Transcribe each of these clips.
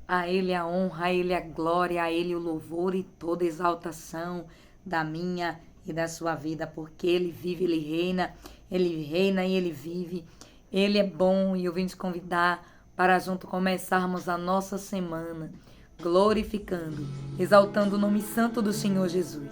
A Ele a honra, a Ele a glória, a Ele o louvor e toda exaltação da minha e da sua vida, porque Ele vive, Ele reina e Ele vive. Ele é bom e eu vim te convidar para junto começarmos a nossa semana glorificando, exaltando o nome santo do Senhor Jesus.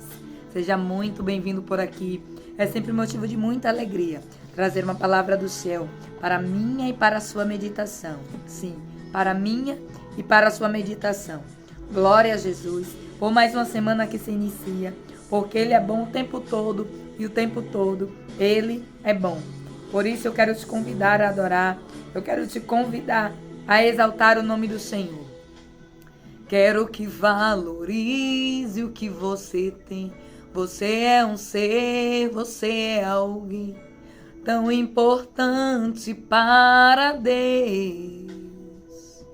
Seja muito bem-vindo por aqui. É sempre motivo de muita alegria trazer uma palavra do céu para a minha e para a sua meditação. Sim, para a minha e para a sua meditação. Glória a Jesus por mais uma semana que se inicia, porque Ele é bom o tempo todo e o tempo todo Ele é bom. Por isso eu quero te convidar a adorar, eu quero te convidar a exaltar o nome do Senhor. Quero que valorize o que você tem. Você é um ser, você é alguém tão importante para Deus.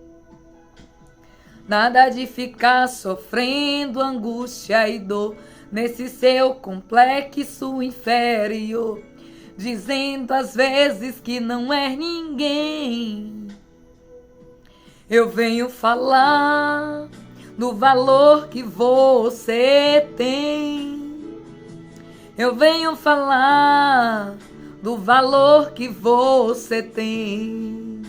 Nada de ficar sofrendo angústia e dor nesse seu complexo inferior, dizendo às vezes que não é ninguém. Eu venho falar do valor que você tem. Eu venho falar do valor que você tem.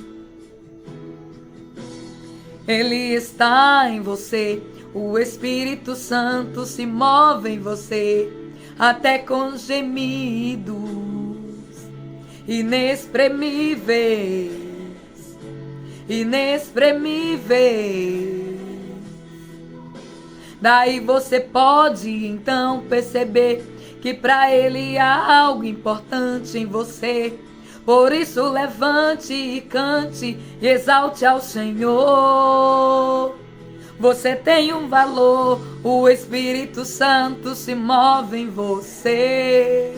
Ele está em você, o Espírito Santo se move em você, até com gemidos inexprimíveis, inexprimíveis. Daí você pode então perceber que para Ele há algo importante em você. Por isso levante e cante e exalte ao Senhor. Você tem um valor, o Espírito Santo se move em você.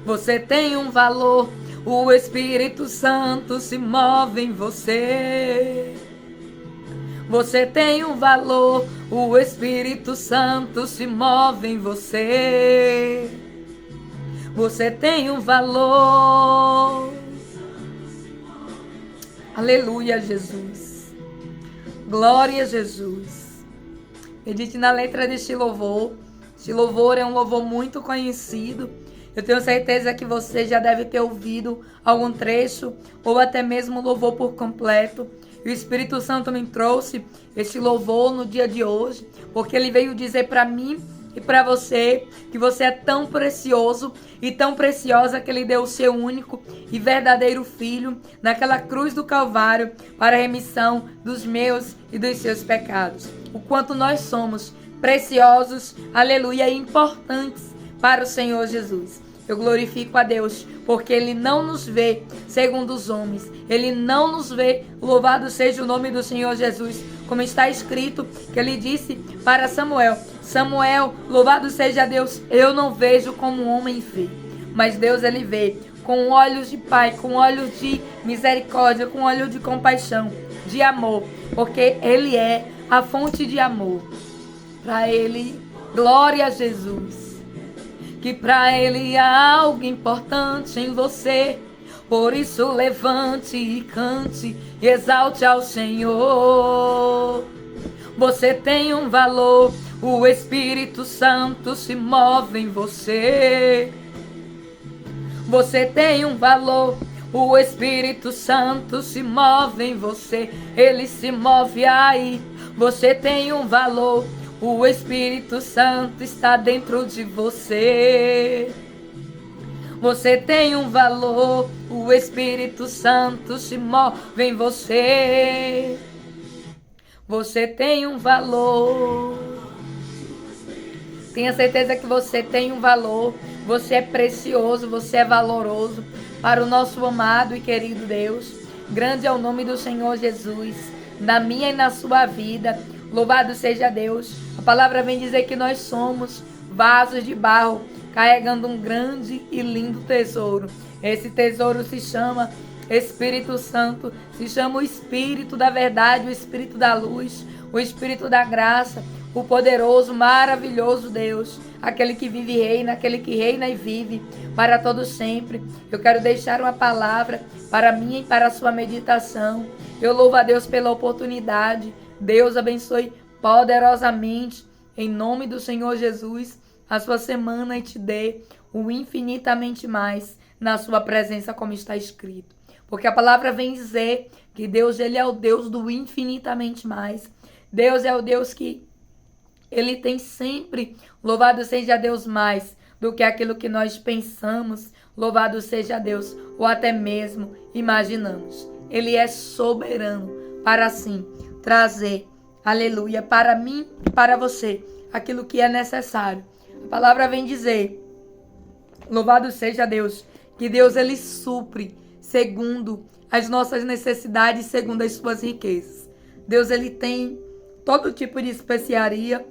Você tem um valor, o Espírito Santo se move em você. Você tem um valor, o Espírito Santo se move em você. Você tem um valor. Aleluia, Jesus. Glória a Jesus. Medite na letra deste louvor. Este louvor é um louvor muito conhecido. Eu tenho certeza que você já deve ter ouvido algum trecho ou até mesmo o louvor por completo. E o Espírito Santo me trouxe este louvor no dia de hoje, porque ele veio dizer para mim e para você que você é tão precioso e tão preciosa que Ele deu o seu único e verdadeiro Filho naquela cruz do Calvário para a remissão dos meus e dos seus pecados. O quanto nós somos preciosos, aleluia, e importantes para o Senhor Jesus. Eu glorifico a Deus, porque Ele não nos vê segundo os homens. Ele não nos vê, louvado seja o nome do Senhor Jesus. Como está escrito, que Ele disse para Samuel: Samuel, louvado seja Deus, eu não vejo como um homem vê. Mas Deus, Ele vê com olhos de Pai, com olhos de misericórdia, com olhos de compaixão, de amor. Porque Ele é a fonte de amor. Para Ele, glória a Jesus. Que para Ele há algo importante em você. Por isso levante e cante e exalte ao Senhor. Você tem um valor, o Espírito Santo se move em você. Você tem um valor, o Espírito Santo se move em você. Ele se move aí. Você tem um valor, o Espírito Santo está dentro de você. Você tem um valor, o Espírito Santo se move em você. Você tem um valor. Tenha certeza que você tem um valor. Você é precioso, você é valoroso para o nosso amado e querido Deus. Grande é o nome do Senhor Jesus, na minha e na sua vida. Louvado seja Deus. A palavra vem dizer que nós somos vasos de barro, carregando um grande e lindo tesouro. Esse tesouro se chama Espírito Santo, se chama o Espírito da verdade, o Espírito da luz, o Espírito da graça, o poderoso, maravilhoso Deus, aquele que vive e reina, aquele que reina e vive para todo sempre. Eu quero deixar uma palavra para mim e para a sua meditação. Eu louvo a Deus pela oportunidade. Deus abençoe poderosamente, em nome do Senhor Jesus, a sua semana e te dê o infinitamente mais na sua presença, como está escrito. Porque a palavra vem dizer que Deus, ele é o Deus do infinitamente mais. Deus é o Deus que ele tem sempre, louvado seja Deus, mais do que aquilo que nós pensamos, louvado seja Deus, ou até mesmo imaginamos. Ele é soberano para assim trazer, aleluia, para mim e para você, aquilo que é necessário. A palavra vem dizer, louvado seja Deus, que Deus ele supre segundo as nossas necessidades, segundo as suas riquezas. Deus ele tem todo tipo de especiaria.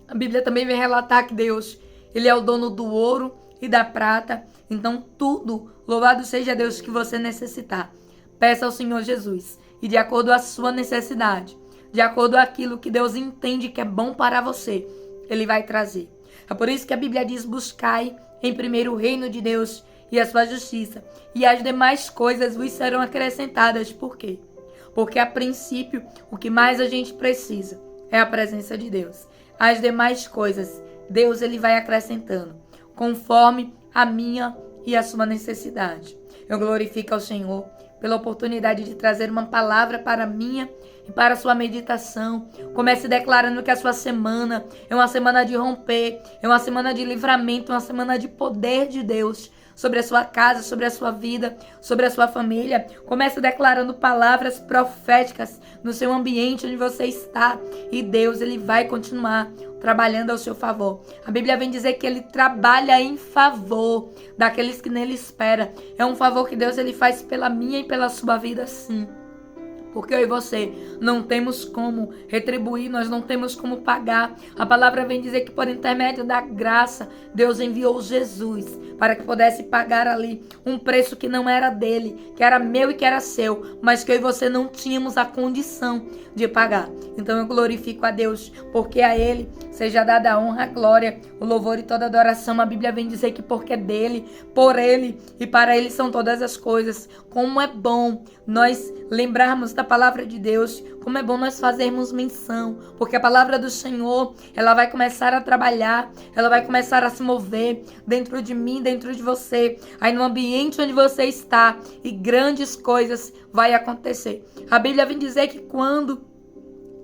A Bíblia também vem relatar que Deus, ele é o dono do ouro e da prata. Então tudo, louvado seja Deus, que você necessitar, peça ao Senhor Jesus. E de acordo com a sua necessidade, de acordo com aquilo que Deus entende que é bom para você, ele vai trazer. É por isso que a Bíblia diz, buscai em primeiro o reino de Deus e a sua justiça, e as demais coisas vos serão acrescentadas. Por quê? Porque a princípio, o que mais a gente precisa é a presença de Deus. As demais coisas, Deus ele vai acrescentando, conforme a minha e a sua necessidade. Eu glorifico ao Senhor pela oportunidade de trazer uma palavra para a minha e para a sua meditação. Comece declarando que a sua semana é uma semana de romper, é uma semana de livramento, uma semana de poder de Deus sobre a sua casa, sobre a sua vida, sobre a sua família. Comece declarando palavras proféticas no seu ambiente onde você está, e Deus ele vai continuar trabalhando ao seu favor. A Bíblia vem dizer que ele trabalha em favor daqueles que nele esperam. É um favor que Deus ele faz pela minha e pela sua vida, sim. Porque eu e você não temos como retribuir, nós não temos como pagar. A palavra vem dizer que por intermédio da graça, Deus enviou Jesus para que pudesse pagar ali um preço que não era dele, que era meu e que era seu, mas que eu e você não tínhamos a condição de pagar. Então eu glorifico a Deus, porque a ele seja dada a honra, a glória, o louvor e toda adoração. A Bíblia vem dizer que porque dele, por ele e para ele são todas as coisas. Como é bom nós lembrarmos da palavra de Deus, como é bom nós fazermos menção, porque a palavra do Senhor, ela vai começar a trabalhar, ela vai começar a se mover dentro de mim, dentro de você, aí no ambiente onde você está, e grandes coisas vai acontecer. A Bíblia vem dizer que quando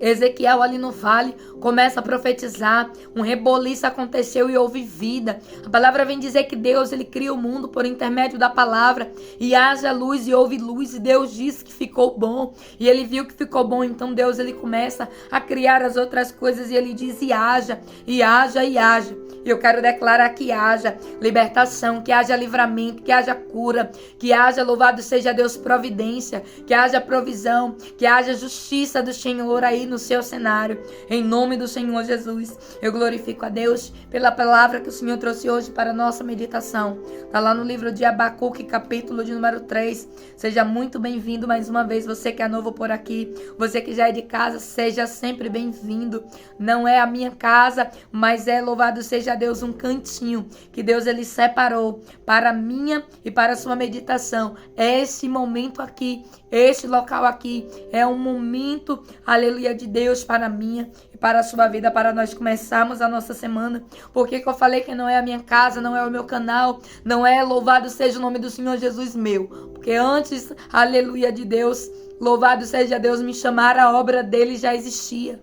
Ezequiel ali no vale começa a profetizar, um reboliço aconteceu e houve vida. A palavra vem dizer que Deus ele cria o mundo por intermédio da palavra, e haja luz e houve luz, e Deus disse que ficou bom, e ele viu que ficou bom. Então Deus ele começa a criar as outras coisas, e ele diz e haja, e haja, e haja. E eu quero declarar que haja libertação, que haja livramento, que haja cura, que haja, louvado seja Deus, providência, que haja provisão, que haja justiça do Senhor aí no seu cenário, em nome do Senhor Jesus. Eu glorifico a Deus pela palavra que o Senhor trouxe hoje para a nossa meditação. Está lá no livro de Abacuque, capítulo de número 3. Seja muito bem-vindo mais uma vez, você que é novo por aqui, você que já é de casa, seja sempre bem-vindo. Não é a minha casa, mas é, louvado seja Deus, um cantinho que Deus ele separou para a minha e para a sua meditação. Esse momento aqui, este local aqui é um momento, aleluia, de Deus para a minha e para a sua vida, para nós começarmos a nossa semana. Porque que eu falei que não é a minha casa, não é o meu canal, não é, louvado seja o nome do Senhor Jesus meu. Porque antes, aleluia, de Deus, louvado seja Deus, me chamar, a obra dele já existia.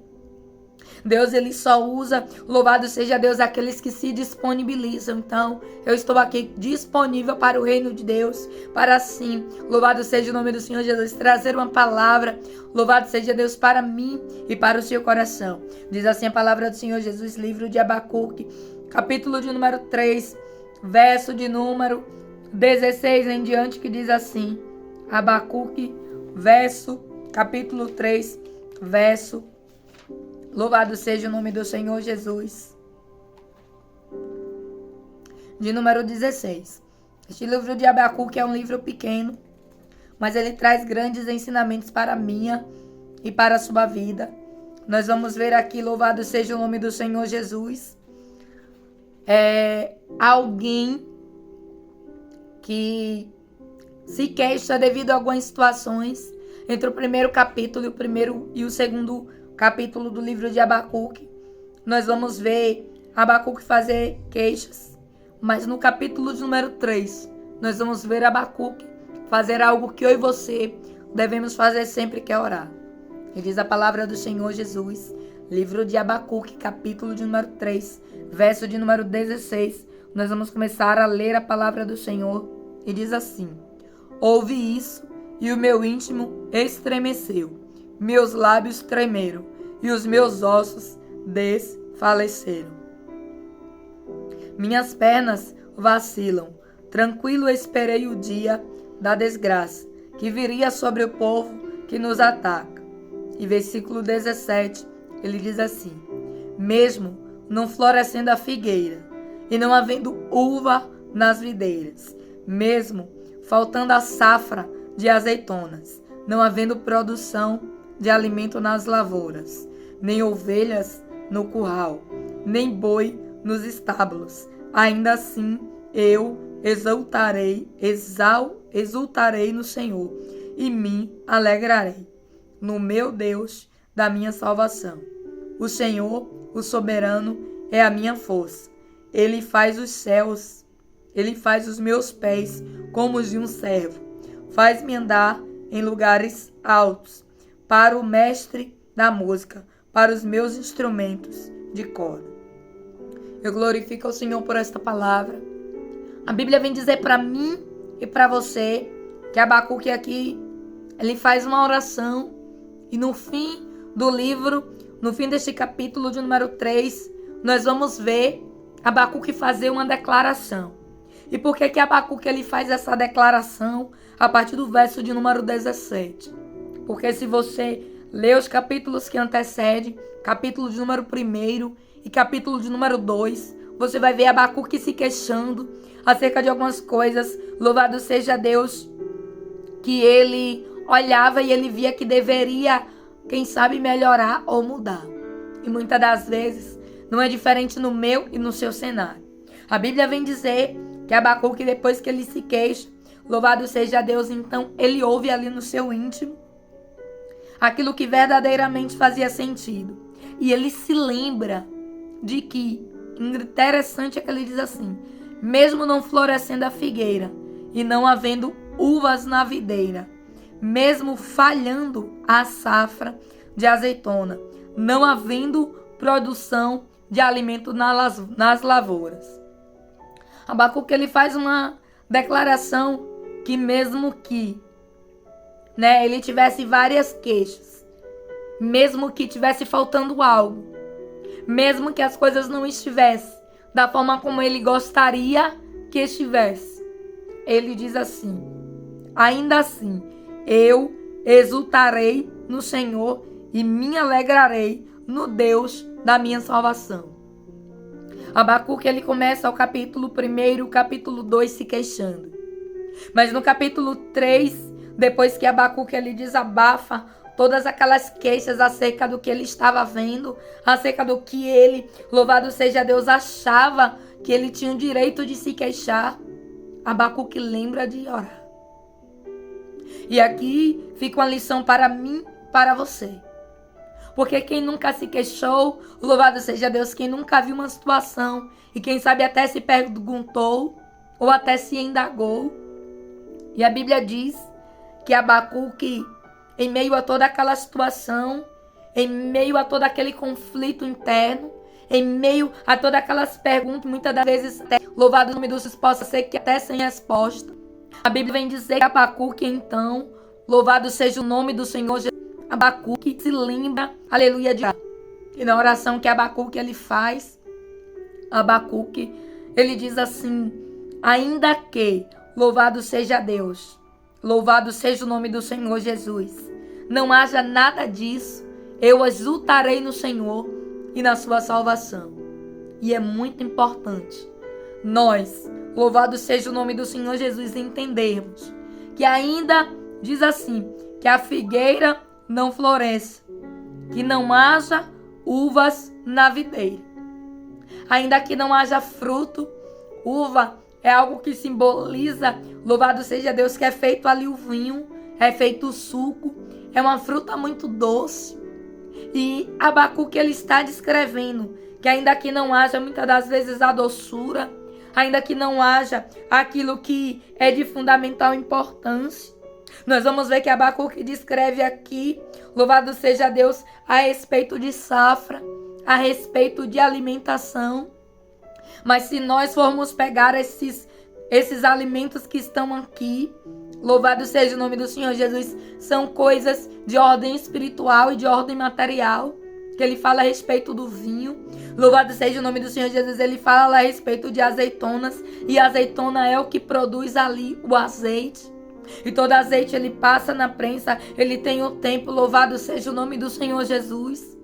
Deus ele só usa, louvado seja Deus, aqueles que se disponibilizam. Então, eu estou aqui disponível para o reino de Deus, para assim, louvado seja o nome do Senhor Jesus, trazer uma palavra, louvado seja Deus, para mim e para o seu coração. Diz assim a palavra do Senhor Jesus, livro de Abacuque, capítulo de número 3, verso de número 16 em diante, que diz assim, Abacuque, capítulo 3, verso, louvado seja o nome do Senhor Jesus. De número 16. Este livro de Abacuque é um livro pequeno, mas ele traz grandes ensinamentos para a minha e para a sua vida. nós vamos ver aqui, louvado seja o nome do Senhor Jesus, alguém que se queixa devido a algumas situações, entre o primeiro capítulo e o segundo capítulo do livro de Abacuque. Nós vamos ver Abacuque fazer queixas, mas no capítulo de número 3, nós vamos ver Abacuque fazer algo que eu e você devemos fazer sempre que é orar. E diz a palavra do Senhor Jesus, livro de Abacuque, capítulo de número 3, verso de número 16. Nós vamos começar a ler a palavra do Senhor e diz assim: ouvi isso e o meu íntimo estremeceu, meus lábios tremeram e os meus ossos desfaleceram. Minhas pernas vacilam, tranquilo esperei o dia da desgraça, que viria sobre o povo que nos ataca. E versículo 17, ele diz assim: mesmo não florescendo a figueira, e não havendo uva nas videiras, mesmo faltando a safra de azeitonas, não havendo produção de alimento nas lavouras, nem ovelhas no curral, nem boi nos estábulos, ainda assim eu exultarei no Senhor e me alegrarei no meu Deus da minha salvação. O Senhor, o soberano, é a minha força. Ele faz os céus, ele faz os meus pés como os de um servo, faz-me andar em lugares altos, para o mestre da música, para os meus instrumentos de corda. Eu glorifico ao Senhor por esta palavra. A Bíblia vem dizer para mim e para você que Abacuque aqui, ele faz uma oração e no fim do livro, no fim deste capítulo de número 3, nós vamos ver Abacuque fazer uma declaração. E por que Abacuque ele faz essa declaração a partir do verso de número 17? Porque se você ler os capítulos que antecedem, capítulo de número 1 e capítulo de número 2, você vai ver Abacuque se queixando acerca de algumas coisas. Louvado seja Deus, que ele olhava e ele via que deveria, quem sabe, melhorar ou mudar. E muitas das vezes não é diferente no meu e no seu cenário. A Bíblia vem dizer que Abacuque, depois que ele se queixa, louvado seja Deus, então ele ouve ali no seu íntimo aquilo que verdadeiramente fazia sentido. E ele se lembra de que, interessante é que ele diz assim: mesmo não florescendo a figueira e não havendo uvas na videira, mesmo falhando a safra de azeitona, não havendo produção de alimento nas lavouras. Abacuque ele faz uma declaração que mesmo que ele tivesse várias queixas, mesmo que tivesse faltando algo, mesmo que as coisas não estivessem da forma como ele gostaria que estivesse, ele diz assim: ainda assim eu exultarei no Senhor e me alegrarei no Deus da minha salvação. Abacuque ele começa o capítulo 1 e o capítulo 2 se queixando. Mas no capítulo 3, depois que Abacuque ele desabafa todas aquelas queixas acerca do que ele estava vendo, acerca do que ele, louvado seja Deus, achava que ele tinha o direito de se queixar, Abacuque lembra de orar. E aqui fica uma lição para mim, para você. Porque quem nunca se queixou, louvado seja Deus, quem nunca viu uma situação e quem sabe até se perguntou ou até se indagou. E a Bíblia diz que Abacuque, em meio a toda aquela situação, em meio a todo aquele conflito interno, em meio a todas aquelas perguntas, muitas das vezes até, louvado o nome do Jesus, possa ser que até sem resposta. A Bíblia vem dizer que Abacuque, então, louvado seja o nome do Senhor Jesus, Abacuque se lembra, aleluia, de orar. E na oração que Abacuque ele faz, Abacuque, ele diz assim: ainda que, louvado seja Deus, louvado seja o nome do Senhor Jesus, não haja nada disso, eu exultarei no Senhor e na sua salvação. E é muito importante nós, louvado seja o nome do Senhor Jesus, entendermos que ainda diz assim, que a figueira não floresce que não haja uvas na videira. Ainda que não haja fruto, uva é algo que simboliza, louvado seja Deus, que é feito ali o vinho, é feito o suco, é uma fruta muito doce. E Abacuque ele está descrevendo que ainda que não haja muitas das vezes a doçura, ainda que não haja aquilo que é de fundamental importância, nós vamos ver que Abacuque descreve aqui, louvado seja Deus, a respeito de safra, a respeito de alimentação. Mas se nós formos pegar esses alimentos que estão aqui, louvado seja o nome do Senhor Jesus, são coisas de ordem espiritual e de ordem material, que ele fala a respeito do vinho. Louvado seja o nome do Senhor Jesus, ele fala a respeito de azeitonas, e a azeitona é o que produz ali o azeite. E todo azeite ele passa na prensa, ele tem o tempo, louvado seja o nome do Senhor Jesus,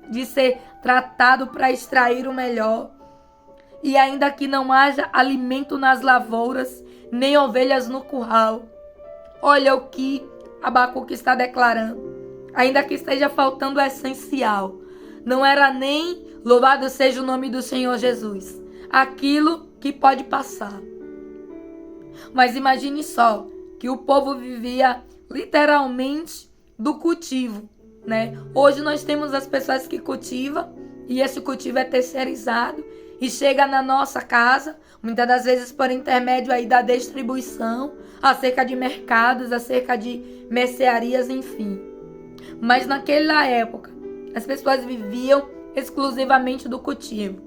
de ser tratado para extrair o melhor. E ainda que não haja alimento nas lavouras, nem ovelhas no curral. Olha o que Abacuque está declarando. Ainda que esteja faltando o essencial. Não era nem, louvado seja o nome do Senhor Jesus, aquilo que pode passar. Mas imagine só, que o povo vivia literalmente do cultivo, né? Hoje nós temos as pessoas que cultivam, e esse cultivo é terceirizado, e chega na nossa casa, muitas das vezes por intermédio aí da distribuição, acerca de mercados, acerca de mercearias, enfim. Mas naquela época, as pessoas viviam exclusivamente do cultivo.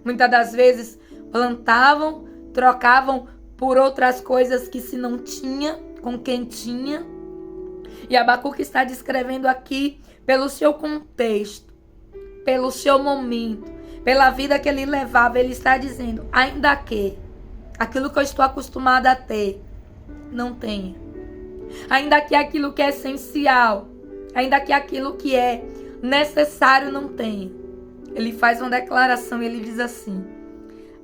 Muitas das vezes plantavam, trocavam por outras coisas que se não tinha, com quem tinha. E Abacuque está descrevendo aqui pelo seu contexto, pelo seu momento, pela vida que ele levava. Ele está dizendo, ainda que aquilo que eu estou acostumada a ter, não tenha. Ainda que aquilo que é essencial, ainda que aquilo que é necessário não tenha. Ele faz uma declaração e ele diz assim,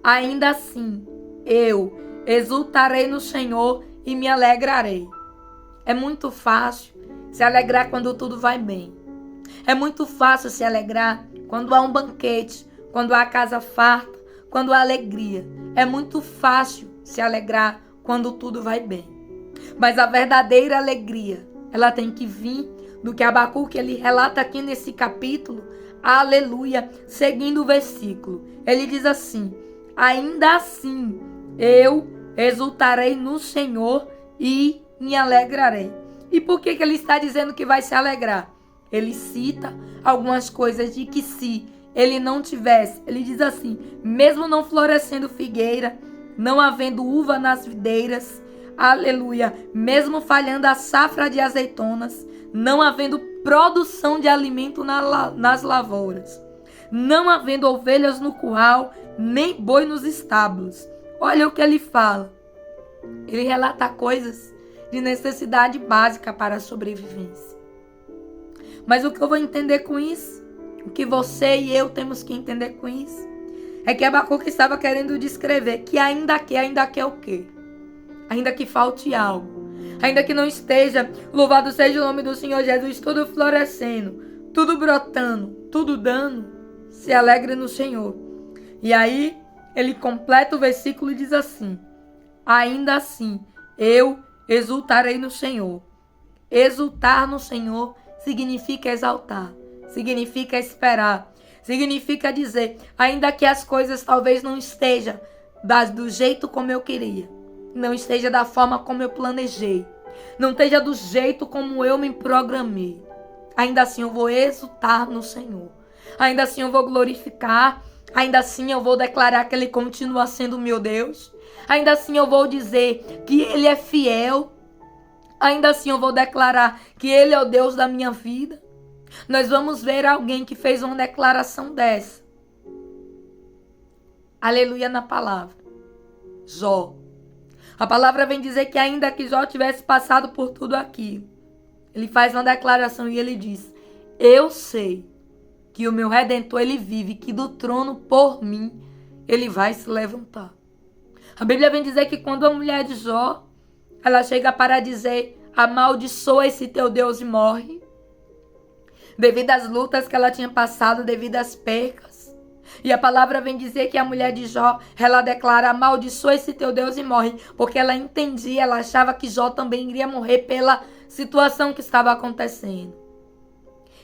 ainda assim, eu exultarei no Senhor e me alegrarei. É muito fácil se alegrar quando tudo vai bem. É muito fácil se alegrar quando há um banquete, quando há casa farta, quando há alegria. É muito fácil se alegrar quando tudo vai bem. Mas a verdadeira alegria, ela tem que vir do que Abacuque ele relata aqui nesse capítulo. Aleluia, seguindo o versículo. Ele diz assim, ainda assim, eu exultarei no Senhor e me alegrarei. E por que ele está dizendo que vai se alegrar? Ele cita algumas coisas de que se ele não tivesse, ele diz assim, mesmo não florescendo figueira, não havendo uva nas videiras, aleluia, mesmo falhando a safra de azeitonas, não havendo produção de alimento nas lavouras, não havendo ovelhas no curral, nem boi nos estábulos. Olha o que ele fala. Ele relata coisas de necessidade básica para a sobrevivência. Mas o que eu vou entender com isso, o que você e eu temos que entender com isso, é que Abacuque estava querendo descrever que ainda que é o quê? Ainda que falte algo, ainda que não esteja, louvado seja o nome do Senhor Jesus, tudo florescendo, tudo brotando, tudo dando, se alegre no Senhor. E aí, ele completa o versículo e diz assim, ainda assim, eu exultarei no Senhor. Exultar no Senhor significa exaltar, significa esperar, significa dizer, ainda que as coisas talvez não estejam do jeito como eu queria, não esteja da forma como eu planejei, não esteja do jeito como eu me programei, ainda assim eu vou exultar no Senhor, ainda assim eu vou glorificar, ainda assim eu vou declarar que Ele continua sendo meu Deus, ainda assim eu vou dizer que Ele é fiel, ainda assim eu vou declarar que Ele é o Deus da minha vida. Nós vamos ver alguém que fez uma declaração dessa. Aleluia na palavra. Jó. A palavra vem dizer que ainda que Jó tivesse passado por tudo aquilo, ele faz uma declaração e ele diz, eu sei que o meu Redentor ele vive, que do trono por mim ele vai se levantar. A Bíblia vem dizer que quando a mulher de Jó, ela chega para dizer, amaldiçoa esse teu Deus e morre. devido às lutas que ela tinha passado, devido às percas. E a palavra vem dizer que a mulher de Jó, ela declara: amaldiçoa esse teu Deus e morre, porque ela entendia, ela achava que Jó também iria morrer pela situação que estava acontecendo.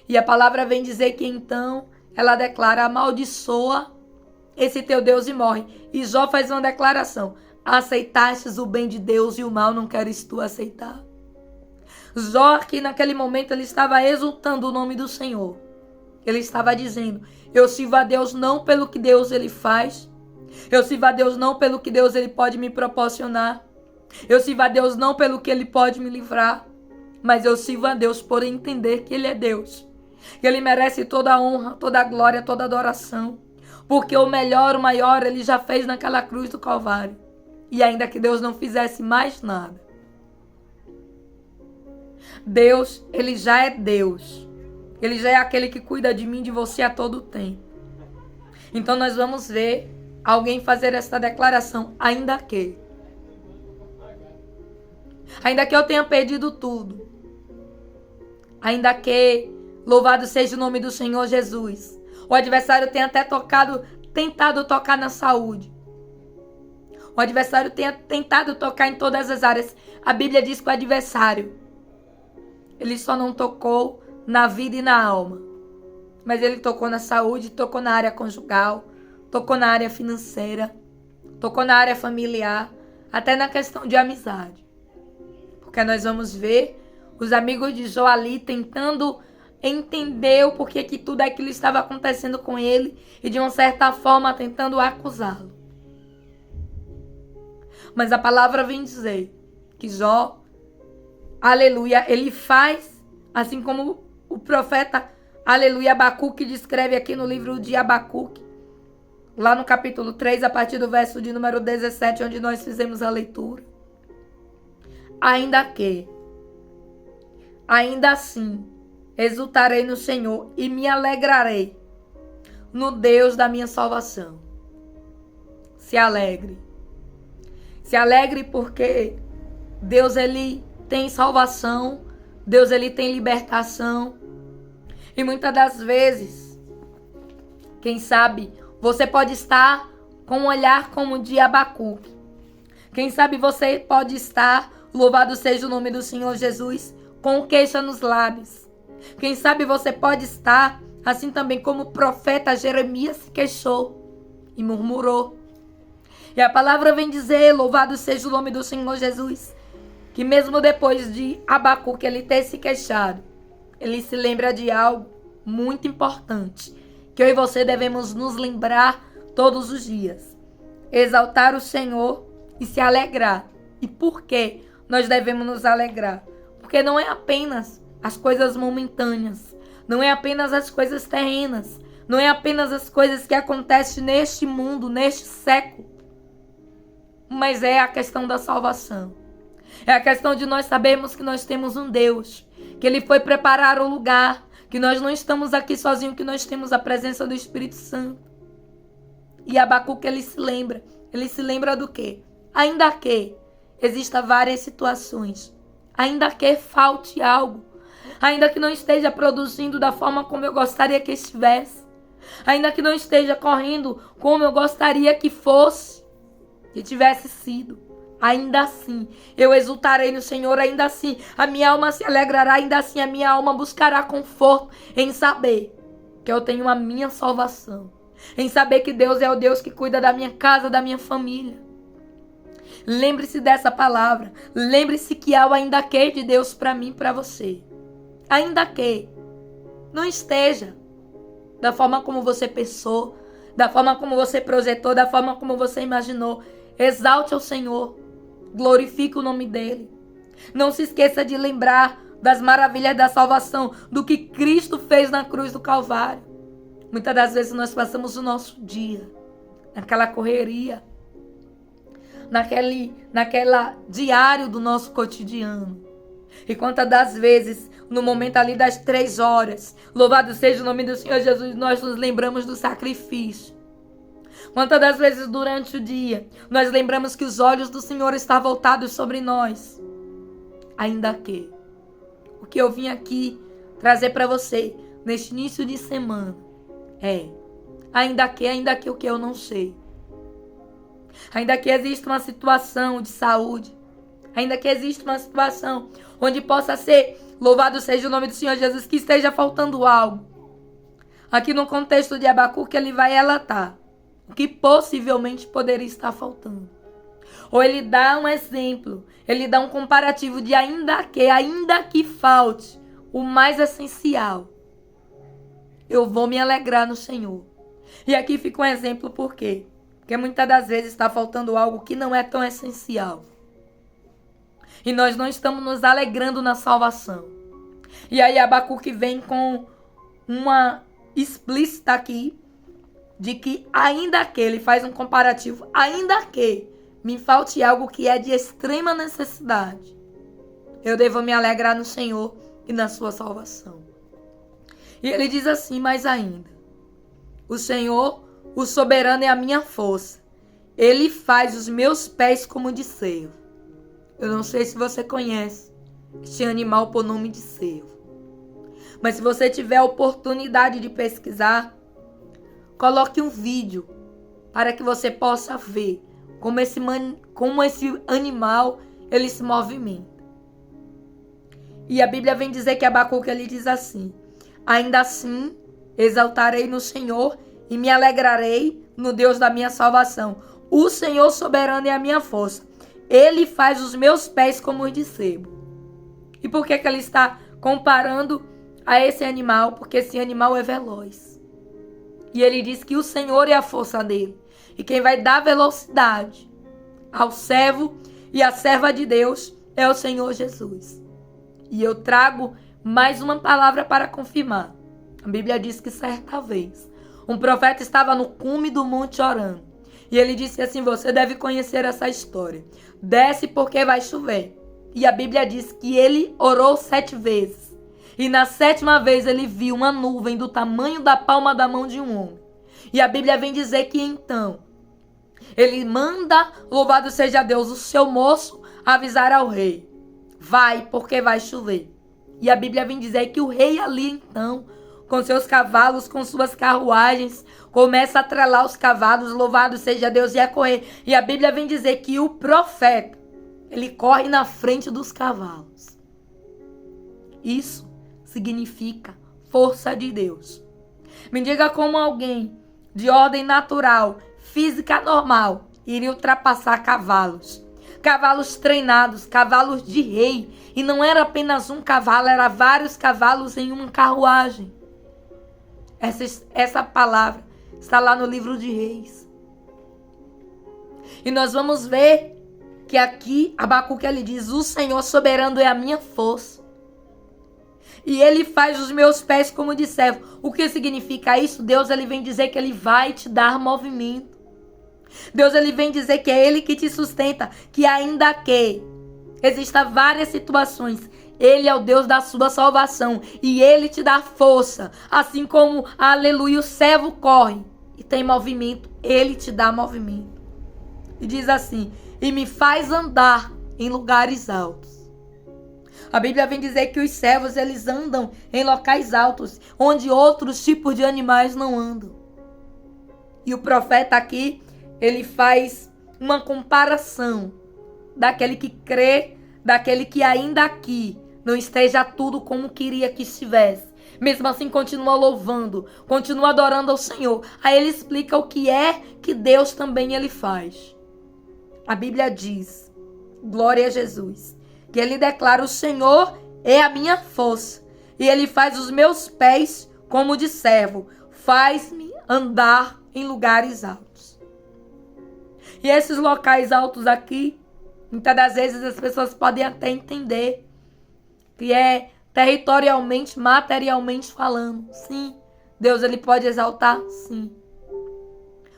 E a palavra vem dizer que então ela declara: amaldiçoa esse teu Deus e morre. E Jó faz uma declaração: aceitastes o bem de Deus e o mal não queres tu aceitar. Jó, que naquele momento ele estava exultando o nome do Senhor. Ele estava dizendo: eu sirvo a Deus não pelo que Deus ele faz. Eu sirvo a Deus não pelo que Deus ele pode me proporcionar. Eu sirvo a Deus não pelo que ele pode me livrar. Mas eu sirvo a Deus por entender que ele é Deus. Que ele merece toda a honra, toda a glória, toda a adoração. Porque o melhor, o maior, ele já fez naquela cruz do Calvário. E ainda que Deus não fizesse mais nada, Deus, ele já é Deus. Ele já é aquele que cuida de mim, de você a todo tempo. Então nós vamos ver alguém fazer esta declaração: ainda que eu tenha perdido tudo, ainda que, louvado seja o nome do Senhor Jesus, o adversário tenha até tentado tocar na saúde, o adversário tenha tentado tocar em todas as áreas. A Bíblia diz que o adversário, ele só não tocou na vida e na alma, mas ele tocou na saúde, tocou na área conjugal, tocou na área financeira, tocou na área familiar, até na questão de amizade. Porque nós vamos ver os amigos de Jó ali tentando entender o porquê que tudo aquilo estava acontecendo com ele e de uma certa forma tentando acusá-lo. Mas a palavra vem dizer que Jó, aleluia, ele faz, assim como o profeta, aleluia, Abacuque descreve aqui no livro de Abacuque, lá no capítulo 3, a partir do verso de número 17, onde nós fizemos a leitura. Ainda assim, exultarei no Senhor e me alegrarei no Deus da minha salvação. Se alegre. Se alegre porque Deus, ele tem salvação. Deus, ele tem libertação. E muitas das vezes, quem sabe, você pode estar com um olhar como o de Abacuque. Quem sabe você pode estar, louvado seja o nome do Senhor Jesus, com queixa nos lábios. Quem sabe você pode estar, assim também como o profeta Jeremias se queixou e murmurou. E a palavra vem dizer, louvado seja o nome do Senhor Jesus, que mesmo depois de Abacuque ele ter se queixado, ele se lembra de algo muito importante, que eu e você devemos nos lembrar todos os dias. Exaltar o Senhor e se alegrar. E por que nós devemos nos alegrar? Porque não é apenas as coisas momentâneas, não é apenas as coisas terrenas, não é apenas as coisas que acontecem neste mundo, neste século, mas é a questão da salvação. É a questão de nós sabermos que nós temos um Deus, que ele foi preparar o lugar, que nós não estamos aqui sozinhos, que nós temos a presença do Espírito Santo. E Abacuque, ele se lembra do quê? Ainda que existam várias situações, ainda que falte algo, ainda que não esteja produzindo da forma como eu gostaria que estivesse, ainda que não esteja correndo como eu gostaria que fosse, que tivesse sido, ainda assim eu exultarei no Senhor, ainda assim a minha alma se alegrará, ainda assim a minha alma buscará conforto em saber que eu tenho a minha salvação, em saber que Deus é o Deus que cuida da minha casa, da minha família. Lembre-se dessa palavra, lembre-se que há o ainda que de Deus para mim e para você. Ainda que não esteja da forma como você pensou, da forma como você projetou, da forma como você imaginou, exalte ao Senhor, glorifique o nome dele. Não se esqueça de lembrar das maravilhas da salvação, do que Cristo fez na cruz do Calvário. Muitas das vezes nós passamos o nosso dia naquela correria, naquela diário do nosso cotidiano. E quantas das vezes, no momento ali das 3 horas, louvado seja o nome do Senhor Jesus, nós nos lembramos do sacrifício. Quantas das vezes durante o dia, nós lembramos que os olhos do Senhor estão voltados sobre nós. Ainda que, o que eu vim aqui trazer para você, neste início de semana é: ainda que o que eu não sei. Ainda que exista uma situação de saúde, ainda que exista uma situação onde possa ser, louvado seja o nome do Senhor Jesus, que esteja faltando algo. Aqui no contexto de Abacuque, ele vai relatar o que possivelmente poderia estar faltando. Ou ele dá um exemplo, ele dá um comparativo de ainda que falte o mais essencial, eu vou me alegrar no Senhor. E aqui fica um exemplo por quê? Porque muitas das vezes está faltando algo que não é tão essencial. E nós não estamos nos alegrando na salvação. E aí Abacuque vem com uma explícita aqui, de que ainda que, ele faz um comparativo, ainda que me falte algo que é de extrema necessidade, eu devo me alegrar no Senhor e na sua salvação. E ele diz assim, mais ainda: o Senhor, o soberano, é a minha força. Ele faz os meus pés como de cervo. Eu não sei se você conhece este animal por nome de cervo. Mas se você tiver a oportunidade de pesquisar, coloque um vídeo para que você possa ver como esse animal ele se movimenta. E a Bíblia vem dizer que Abacuque ele diz assim: ainda assim exaltarei no Senhor e me alegrarei no Deus da minha salvação. O Senhor soberano é a minha força. Ele faz os meus pés como os de sebo. E por que ele está comparando a esse animal? Porque esse animal é veloz. E ele diz que o Senhor é a força dele. E quem vai dar velocidade ao servo e à serva de Deus é o Senhor Jesus. E eu trago mais uma palavra para confirmar. A Bíblia diz que certa vez um profeta estava no cume do monte orando. E ele disse assim: você deve conhecer essa história. Desce porque vai chover. E a Bíblia diz que ele orou 7 vezes. E na 7ª vez ele viu uma nuvem do tamanho da palma da mão de um homem. E a Bíblia vem dizer que então ele manda, louvado seja Deus, o seu moço avisar ao rei: vai porque vai chover. E a Bíblia vem dizer que o rei ali então, com seus cavalos, com suas carruagens, começa a atrelar os cavalos, louvado seja Deus, e a correr. E a Bíblia vem dizer que o profeta, ele corre na frente dos cavalos. Isso significa força de Deus. Me diga como alguém de ordem natural, física normal, iria ultrapassar cavalos. Cavalos treinados, cavalos de rei. E não era apenas um cavalo, era vários cavalos em uma carruagem. Essa palavra está lá no livro de Reis. E nós vamos ver que aqui Abacuque ele diz: o Senhor soberano é a minha força. E ele faz os meus pés como de servo. O que significa isso? Deus ele vem dizer que ele vai te dar movimento. Deus ele vem dizer que é ele que te sustenta, que ainda que exista várias situações, ele é o Deus da sua salvação e ele te dá força, assim como, aleluia, o servo corre e tem movimento, ele te dá movimento. E diz assim: e me faz andar em lugares altos. A Bíblia vem dizer que os servos eles andam em locais altos, onde outros tipos de animais não andam. E o profeta aqui, ele faz uma comparação daquele que crê, daquele que ainda aqui não esteja tudo como queria que estivesse. Mesmo assim continua louvando, continua adorando ao Senhor. Aí ele explica o que é que Deus também ele faz. A Bíblia diz, glória a Jesus, que ele declara: o Senhor é a minha força e ele faz os meus pés como de servo, faz-me andar em lugares altos. E esses locais altos aqui, muitas das vezes as pessoas podem até entender que é territorialmente, materialmente falando. Sim, Deus ele pode exaltar, sim.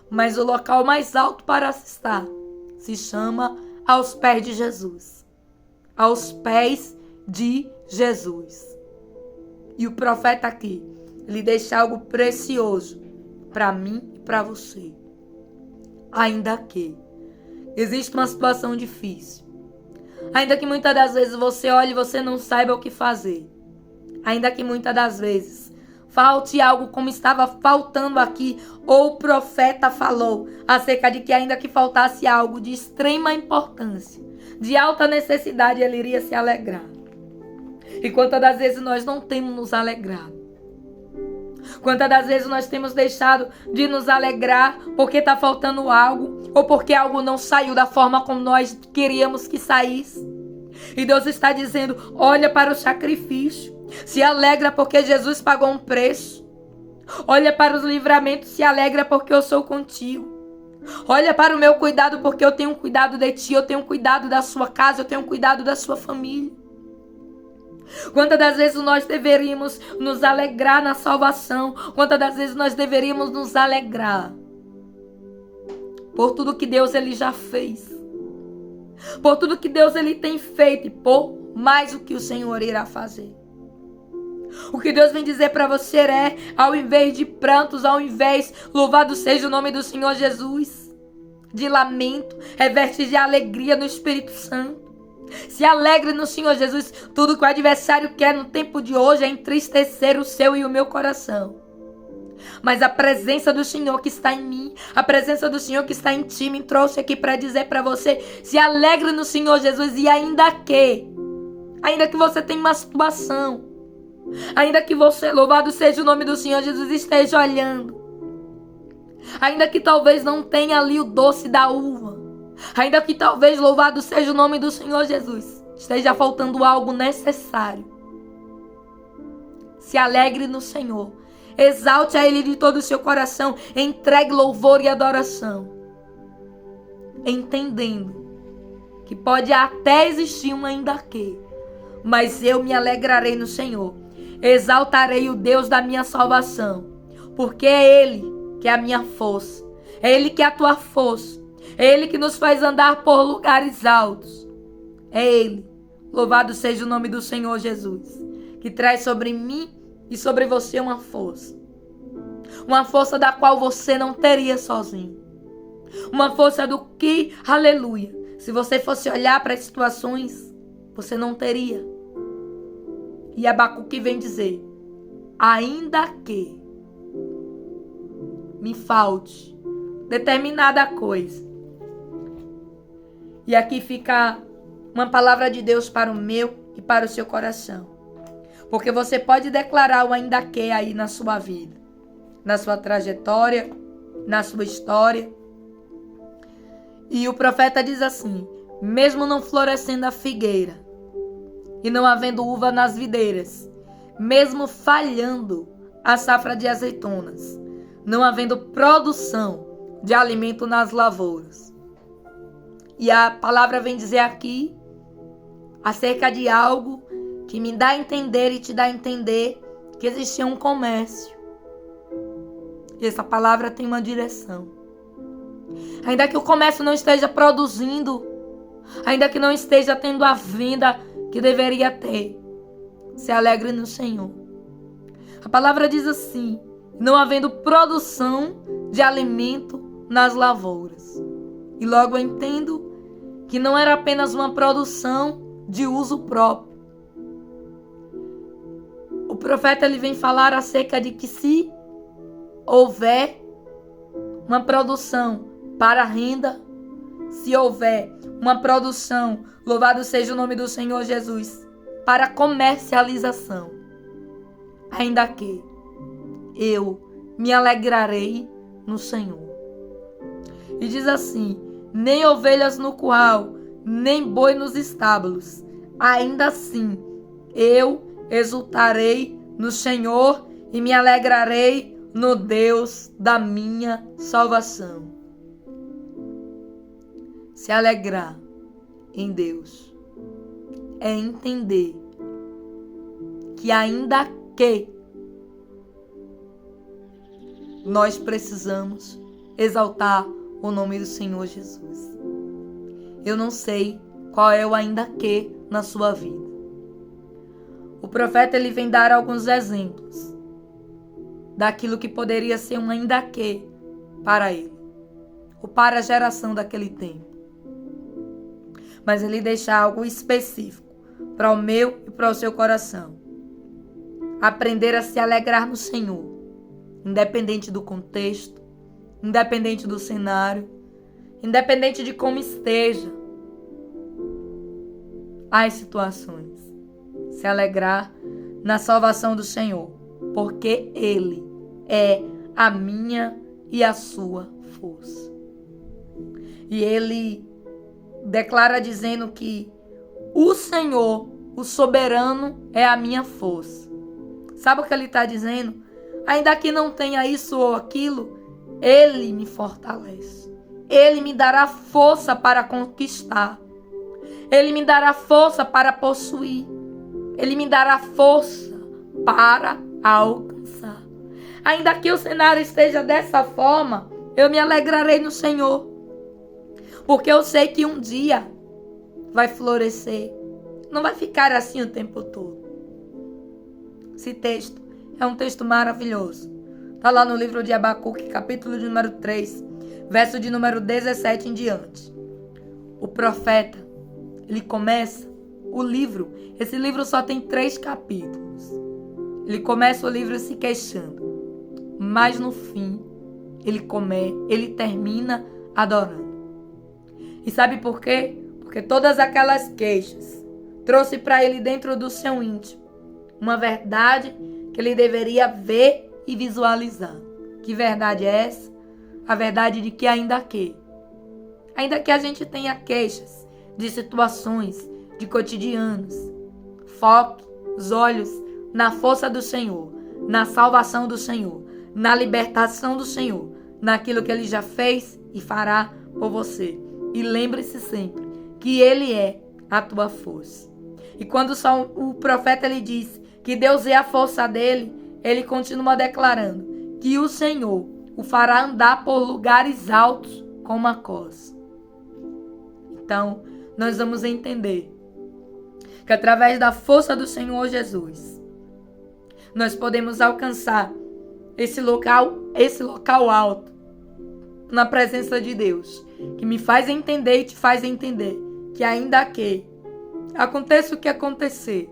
Mas o local mais alto para se estar se chama aos pés de Jesus. Aos pés de Jesus. E o profeta aqui, ele deixa algo precioso para mim e para você. Ainda que existe uma situação difícil, ainda que muitas das vezes você olhe e você não saiba o que fazer, ainda que muitas das vezes falte algo como estava faltando aqui, ou o profeta falou acerca de que ainda que faltasse algo de extrema importância, de alta necessidade, ele iria se alegrar. E quantas das vezes nós não temos nos alegrado? Quantas das vezes nós temos deixado de nos alegrar porque está faltando algo, ou porque algo não saiu da forma como nós queríamos que saísse? E Deus está dizendo: olha para o sacrifício, se alegra porque Jesus pagou um preço. Olha para os livramentos, se alegra porque eu sou contigo. Olha para o meu cuidado porque eu tenho cuidado de ti, eu tenho cuidado da sua casa, eu tenho cuidado da sua família. Quantas das vezes nós deveríamos nos alegrar na salvação? Quantas das vezes nós deveríamos nos alegrar por tudo que Deus ele já fez, por tudo que Deus ele tem feito e por mais o que o Senhor irá fazer. O que Deus vem dizer para você é: ao invés de prantos, ao invés, louvado seja o nome do Senhor Jesus, de lamento, reveste de alegria no Espírito Santo. Se alegre no Senhor Jesus. Tudo que o adversário quer no tempo de hoje é entristecer o seu e o meu coração. Mas a presença do Senhor que está em mim, a presença do Senhor que está em ti, me trouxe aqui para dizer para você: se alegre no Senhor Jesus. E ainda que você tenha uma situação, ainda que você, louvado seja o nome do Senhor Jesus, esteja olhando, ainda que talvez não tenha ali o doce da uva, ainda que talvez, louvado seja o nome do Senhor Jesus, esteja faltando algo necessário, se alegre no Senhor. Exalte a Ele de todo o seu coração. Entregue louvor e adoração, entendendo que pode até existir um ainda que, mas eu me alegrarei no Senhor. Exaltarei o Deus da minha salvação, porque é Ele que é a minha força, é Ele que é a tua força, é Ele que nos faz andar por lugares altos. É Ele, louvado seja o nome do Senhor Jesus, que traz sobre mim e sobre você uma força da qual você não teria sozinho, uma força do que, aleluia, se você fosse olhar para as situações, você não teria. E Abacuque vem dizer: ainda que me falte determinada coisa. E aqui fica uma palavra de Deus para o meu e para o seu coração. Porque você pode declarar o ainda que aí na sua vida, na sua trajetória, na sua história. E o profeta diz assim: mesmo não florescendo a figueira e não havendo uva nas videiras, mesmo falhando a safra de azeitonas, não havendo produção de alimento nas lavouras. E a palavra vem dizer aqui acerca de algo que me dá a entender e te dá a entender que existia um comércio. E essa palavra tem uma direção. Ainda que o comércio não esteja produzindo, ainda que não esteja tendo a venda que deveria ter, se alegre no Senhor. A palavra diz assim: não havendo produção de alimento nas lavouras. E logo eu entendo que não era apenas uma produção de uso próprio. O profeta ele vem falar acerca de que se houver uma produção para renda, se houver uma produção, louvado seja o nome do Senhor Jesus, para comercialização, ainda que eu me alegrarei no Senhor. E diz assim: nem ovelhas no curral, nem boi nos estábulos, ainda assim eu exultarei no Senhor e me alegrarei no Deus da minha salvação. Se alegrar em Deus é entender que ainda que nós precisamos exaltar o nome do Senhor Jesus. Eu não sei qual é o ainda que na sua vida. O profeta ele vem dar alguns exemplos daquilo que poderia ser um ainda que para ele, ou para a geração daquele tempo. Mas ele deixa algo específico para o meu e para o seu coração. aprender a se alegrar no Senhor, independente do contexto, independente do cenário, independente de como esteja as situações. Se alegrar na salvação do Senhor, porque Ele é a minha e a sua força. E Ele declara dizendo que o Senhor, o soberano, é a minha força. Sabe o que Ele está dizendo? Ainda que não tenha isso ou aquilo, Ele me fortalece. Ele me dará força para conquistar. Ele me dará força para possuir. Ele me dará força para alcançar. Ainda que o cenário esteja dessa forma, eu me alegrarei no Senhor. Porque eu sei que um dia vai florescer. Não vai ficar assim o tempo todo. Esse texto é um texto maravilhoso. Está lá no livro de Abacuque, capítulo de número 3, verso de número 17 em diante. O profeta, ele começa o livro. Esse livro só tem 3 capítulos. Ele começa o livro se queixando, mas no fim ele termina adorando. E sabe por quê? Porque todas aquelas queixas trouxe para ele dentro do seu íntimo uma verdade que ele deveria ver e visualizar. Que verdade é essa? A verdade de que ainda que a gente tenha queixas de situações, de cotidianos, foque os olhos na força do Senhor, na salvação do Senhor, na libertação do Senhor, naquilo que Ele já fez e fará por você. E lembre-se sempre que Ele é a tua força. E quando o profeta ele diz que Deus é a força dele, ele continua declarando que o Senhor o fará andar por lugares altos como a costa. Então, nós vamos entender que através da força do Senhor Jesus, nós podemos alcançar esse local alto na presença de Deus, que me faz entender e te faz entender que ainda que aconteça o que acontecer,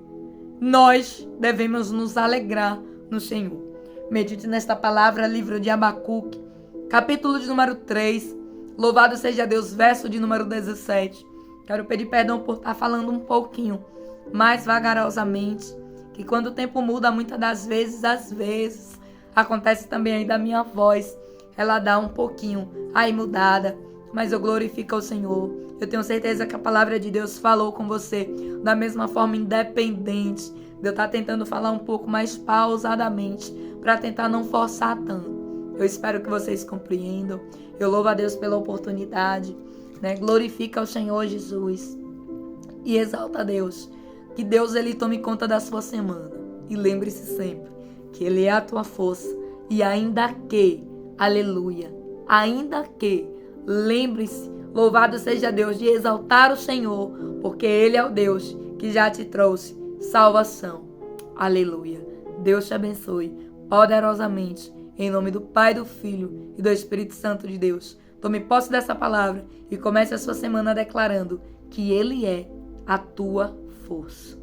nós devemos nos alegrar no Senhor. Medite nesta palavra, livro de Abacuque, capítulo de número 3, louvado seja Deus, verso de número 17. Quero pedir perdão por estar falando um pouquinho mais vagarosamente, que quando o tempo muda, muitas das vezes, às vezes, acontece também aí da minha voz, ela dá um pouquinho aí mudada, mas eu glorifico ao Senhor. Eu tenho certeza que a palavra de Deus falou com você da mesma forma, independente de eu estar tentando falar um pouco mais pausadamente, para tentar não forçar tanto. Eu espero que vocês compreendam. Eu louvo a Deus pela oportunidade, Glorifica o Senhor Jesus e exalta a Deus. Que Deus ele tome conta da sua semana. E lembre-se sempre que Ele é a tua força. E ainda que, aleluia, ainda que, lembre-se, louvado seja Deus, de exaltar o Senhor, porque Ele é o Deus que já te trouxe salvação. Aleluia. Deus te abençoe poderosamente. Em nome do Pai, do Filho e do Espírito Santo de Deus. Tome posse dessa palavra e comece a sua semana declarando que Ele é a tua força.